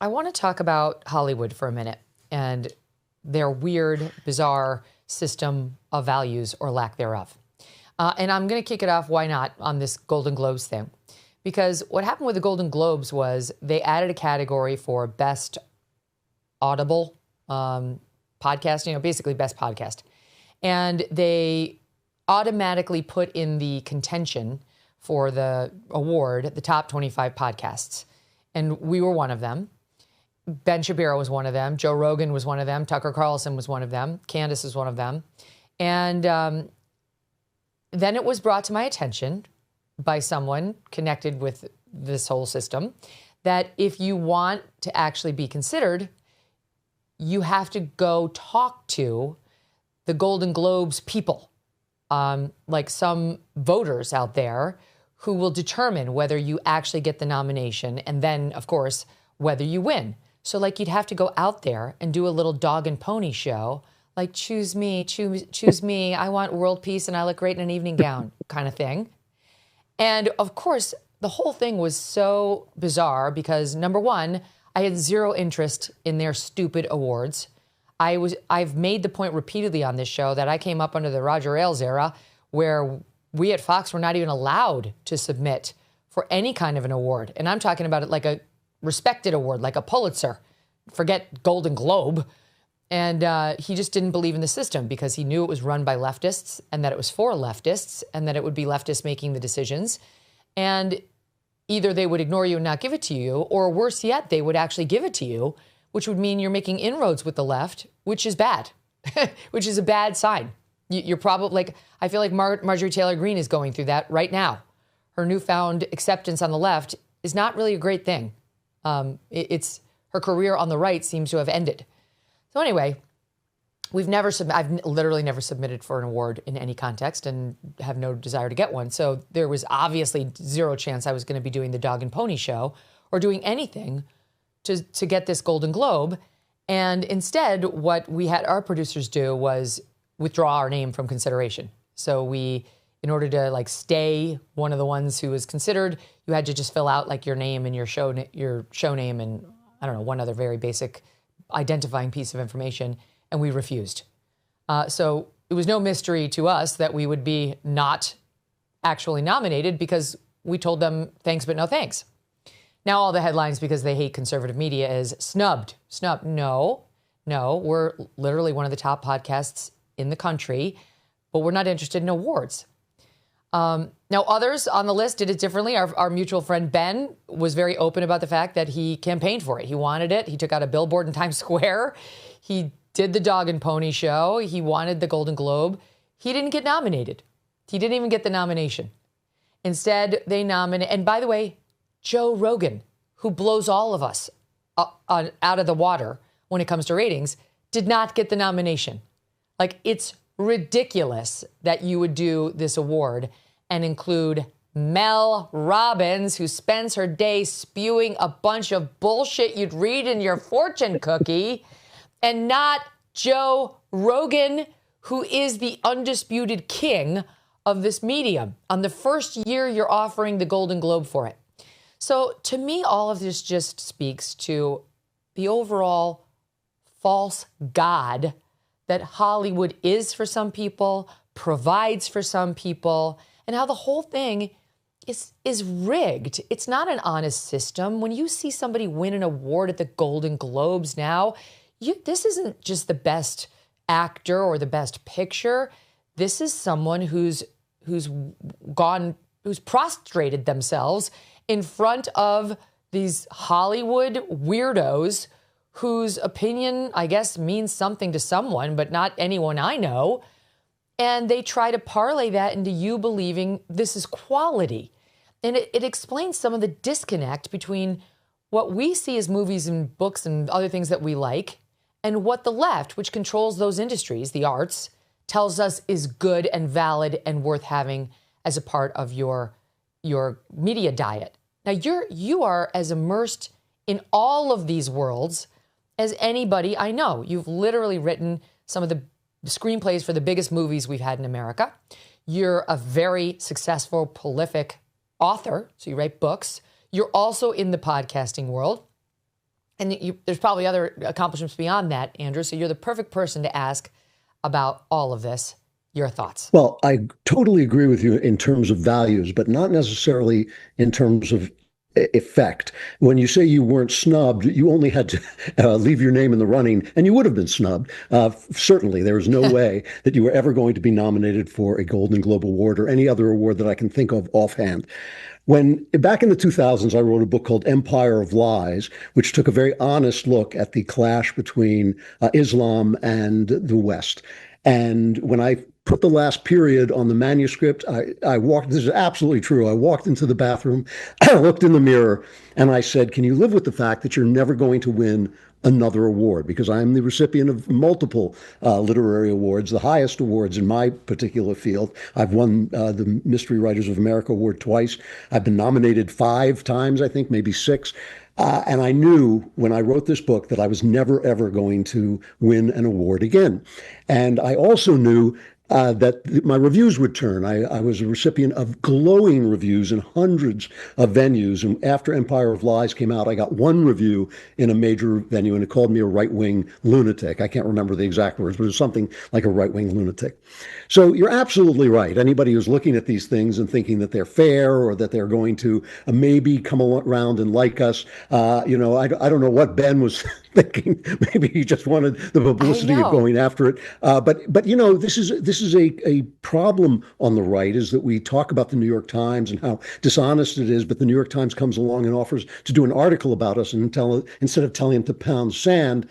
I want to talk about Hollywood for a minute and their weird, bizarre system of values or lack thereof. And I'm going to kick it off, why not, on this Golden Globes thing. Because what happened with the Golden Globes was they added a category for best audible podcast, basically best podcast. And they automatically put in the contention for the award, the top 25 podcasts. And we were one of them. Ben Shapiro was one of them. Joe Rogan was one of them. Tucker Carlson was one of them. Candace was one of them. And then it was brought to my attention by someone connected with this whole system that if you want to actually be considered, you have to go talk to the Golden Globes people, like some voters out there who will determine whether you actually get the nomination and then, of course, whether you win. So like you'd have to go out there and do a little dog and pony show, like choose me, choose me, I want world peace and I look great in an evening gown kind of thing. And of course, the whole thing was so bizarre because number one, I had zero interest in their stupid awards. I've made the point repeatedly on this show that I came up under the Roger Ailes era where we at Fox were not even allowed to submit for any kind of an award. And I'm talking about it like a respected award, like a Pulitzer, forget Golden Globe. And he just didn't believe in the system because he knew it was run by leftists and that it was for leftists and that it would be leftists making the decisions. And either they would ignore you and not give it to you, or worse yet, they would actually give it to you, which would mean you're making inroads with the left, which is bad, which is a bad sign. You're probably like, I feel like Marjorie Taylor Greene is going through that right now. Her newfound acceptance on the left is not really a great thing. It's her career on the right seems to have ended. So anyway, I've literally never submitted for an award in any context and have no desire to get one. So there was obviously zero chance I was going to be doing the dog and pony show or doing anything to get this Golden Globe. And instead, what we had our producers do was withdraw our name from consideration. So we, in order to like stay one of the ones who was considered, you had to just fill out like your name and your show name and I don't know, one other very basic identifying piece of information, and we refused. So it was no mystery to us that we would be not actually nominated because we told them thanks but no thanks. Now all the headlines, because they hate conservative media, is snubbed. No, we're literally one of the top podcasts in the country, but we're not interested in awards. Now, others on the list did it differently. Our mutual friend Ben was very open about the fact that he campaigned for it. He wanted it. He took out a billboard in Times Square. He did the dog and pony show. He wanted the Golden Globe. He didn't get nominated. He didn't even get the nomination. Instead, they nominated, and by the way, Joe Rogan, who blows all of us out of the water when it comes to ratings, did not get the nomination. Like, it's ridiculous that you would do this award and include Mel Robbins, who spends her day spewing a bunch of bullshit you'd read in your fortune cookie, and not Joe Rogan, who is the undisputed king of this medium. On the first year, you're offering the Golden Globe for it. So to me, all of this just speaks to the overall false god that Hollywood is for some people, provides for some people, and how the whole thing is rigged. It's not an honest system. When you see somebody win an award at the Golden Globes now, this isn't just the best actor or the best picture. This is someone who's prostrated themselves in front of these Hollywood weirdos whose opinion, I guess, means something to someone, but not anyone I know. And they try to parlay that into you believing this is quality. And it explains some of the disconnect between what we see as movies and books and other things that we like and what the left, which controls those industries, the arts, tells us is good and valid and worth having as a part of your media diet. Now, you are as immersed in all of these worlds as anybody I know. You've literally written some of the screenplays for the biggest movies we've had in America. You're a very successful, prolific author, so you write books. You're also in the podcasting world. And there's probably other accomplishments beyond that, Andrew. So you're the perfect person to ask about all of this. Your thoughts? Well, I totally agree with you in terms of values, but not necessarily in terms of effect. When you say you weren't snubbed, you only had to leave your name in the running, and you would have been snubbed. Certainly, there is no way that you were ever going to be nominated for a Golden Globe Award or any other award that I can think of offhand. When back in the 2000s, I wrote a book called Empire of Lies, which took a very honest look at the clash between Islam and the West. And when I put the last period on the manuscript, I walked, this is absolutely true. I walked into the bathroom, I looked in the mirror, and I said, can you live with the fact that you're never going to win another award? Because I'm the recipient of multiple literary awards, the highest awards in my particular field. I've won the Mystery Writers of America Award twice. I've been nominated 5 times, I think, maybe 6. And I knew when I wrote this book that I was never, ever going to win an award again. And I also knew that my reviews would turn. I was a recipient of glowing reviews in hundreds of venues. And after Empire of Lies came out, I got one review in a major venue, and it called me a right-wing lunatic. I can't remember the exact words, but it was something like a right-wing lunatic. So you're absolutely right. Anybody who's looking at these things and thinking that they're fair or that they're going to maybe come around and like us, I don't know what Ben was thinking. Maybe he just wanted the publicity of going after it. But this is a problem on the right, is that we talk about the New York Times and how dishonest it is, but the New York Times comes along and offers to do an article about us, and instead of telling them to pound sand,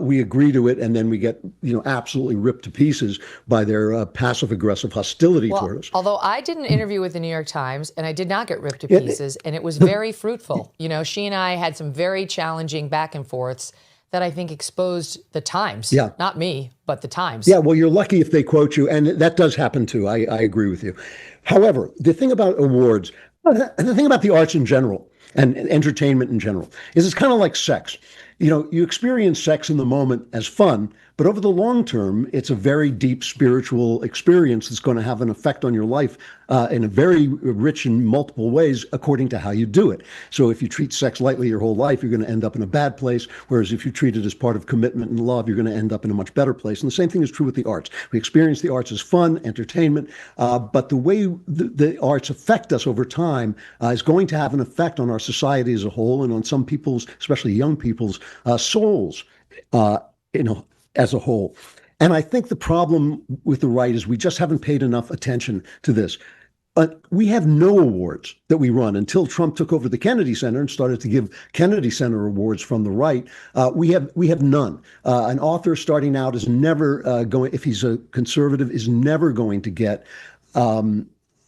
we agree to it, and then we get absolutely ripped to pieces by their passive aggressive hostility toward us. Although I did an interview with the New York Times, and I did not get ripped to pieces, and it was very fruitful. She and I had some very challenging back and forths that I think exposed the Times. Yeah. Not me, but the Times. Yeah, well, you're lucky if they quote you, and that does happen too. I agree with you. However, the thing about awards, the thing about the arts in general and entertainment in general is it's kind of like sex. You experience sex in the moment as fun, but over the long term, it's a very deep spiritual experience that's going to have an effect on your life in a very rich and multiple ways according to how you do it. So if you treat sex lightly your whole life, you're going to end up in a bad place. Whereas if you treat it as part of commitment and love, you're going to end up in a much better place. And the same thing is true with the arts. We experience the arts as fun, entertainment, but the way the arts affect us over time is going to have an effect on our society as a whole and on some people's, especially young people's, souls, as a whole. And I think the problem with the right is we just haven't paid enough attention to this. We have no awards that we run until Trump took over the Kennedy Center and started to give Kennedy Center awards from the right. We have none. An author starting out is never going, if he's a conservative, is never going to get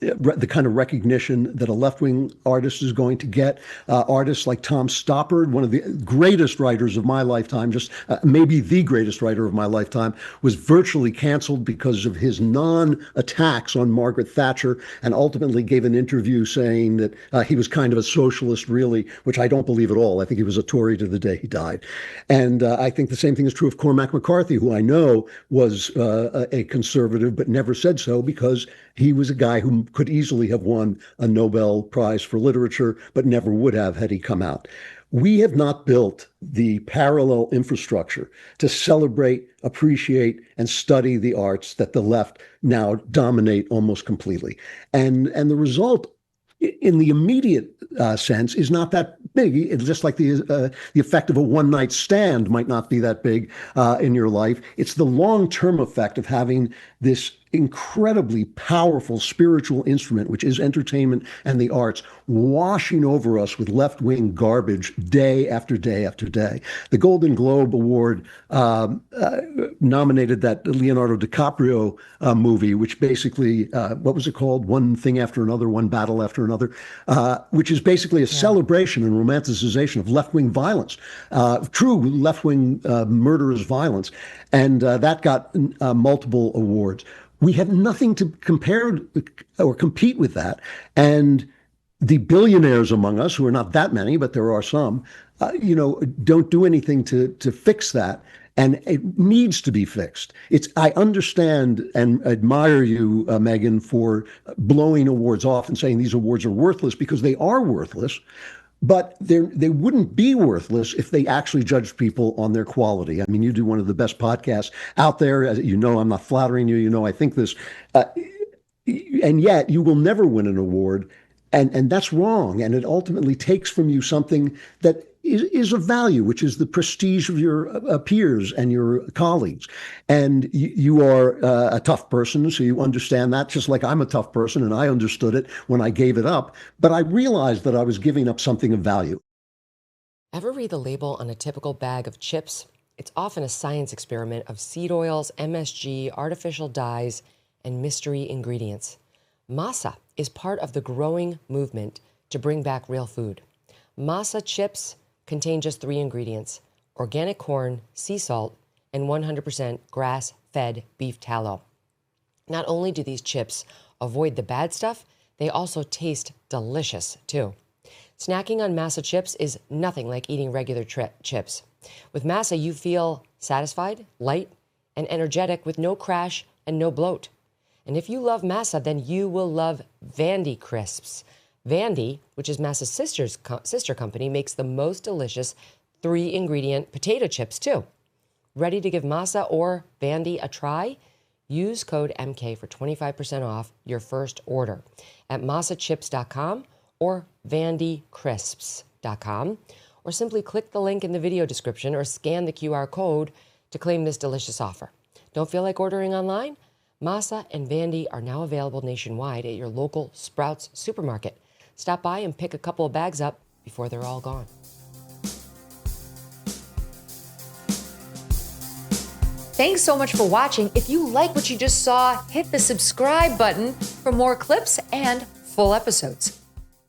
the kind of recognition that a left-wing artist is going to get. Artists like Tom Stoppard, one of the greatest writers of my lifetime, just maybe the greatest writer of my lifetime, was virtually canceled because of his non-attacks on Margaret Thatcher, and ultimately gave an interview saying that he was kind of a socialist, really, which I don't believe at all. I think he was a Tory to the day he died. And I think the same thing is true of Cormac McCarthy, who I know was a conservative, but never said so, because he was a guy who could easily have won a Nobel Prize for Literature, but never would have had he come out. We have not built the parallel infrastructure to celebrate, appreciate, and study the arts that the left now dominate almost completely. And the result in the immediate sense is not that big. It's just like the effect of a one-night stand might not be that big in your life. It's the long-term effect of having this incredibly powerful spiritual instrument, which is entertainment and the arts, washing over us with left-wing garbage day after day after day. The Golden Globe Award nominated that Leonardo DiCaprio movie, which basically, what was it called? One Thing After Another, One Battle After Another, which is basically a celebration and romanticization of left-wing violence, true left-wing murderous violence. And that got multiple awards. We have nothing to compare or compete with that. And the billionaires among us, who are not that many, but there are some, don't do anything to fix that. And it needs to be fixed. I understand and admire you, Megyn, for blowing awards off and saying these awards are worthless, because they are worthless. But they wouldn't be worthless if they actually judged people on their quality. I mean, you do one of the best podcasts out there. As you know, I'm not flattering you. You know, I think this, and yet you will never win an award, and that's wrong. And it ultimately takes from you something that is of value, which is the prestige of your peers and your colleagues. And you are a tough person, so you understand that, just like I'm a tough person, and I understood it when I gave it up. But I realized that I was giving up something of value. Ever read the label on a typical bag of chips? It's often a science experiment of seed oils, MSG, artificial dyes, and mystery ingredients. Masa is part of the growing movement to bring back real food. Masa chips contain just 3 ingredients: organic corn, sea salt, and 100% grass-fed beef tallow. Not only do these chips avoid the bad stuff, they also taste delicious too. Snacking on Masa chips is nothing like eating regular chips. With Masa, you feel satisfied, light, and energetic with no crash and no bloat. And if you love Masa, then you will love Vandy Crisps. Vandy, which is Masa's sister company, makes the most delicious 3-ingredient potato chips too. Ready to give Masa or Vandy a try? Use code MK for 25% off your first order at masachips.com or vandycrisps.com, or simply click the link in the video description or scan the QR code to claim this delicious offer. Don't feel like ordering online? Masa and Vandy are now available nationwide at your local Sprouts supermarket. Stop by and pick a couple of bags up before they're all gone. Thanks so much for watching. If you like what you just saw, hit the subscribe button for more clips and full episodes.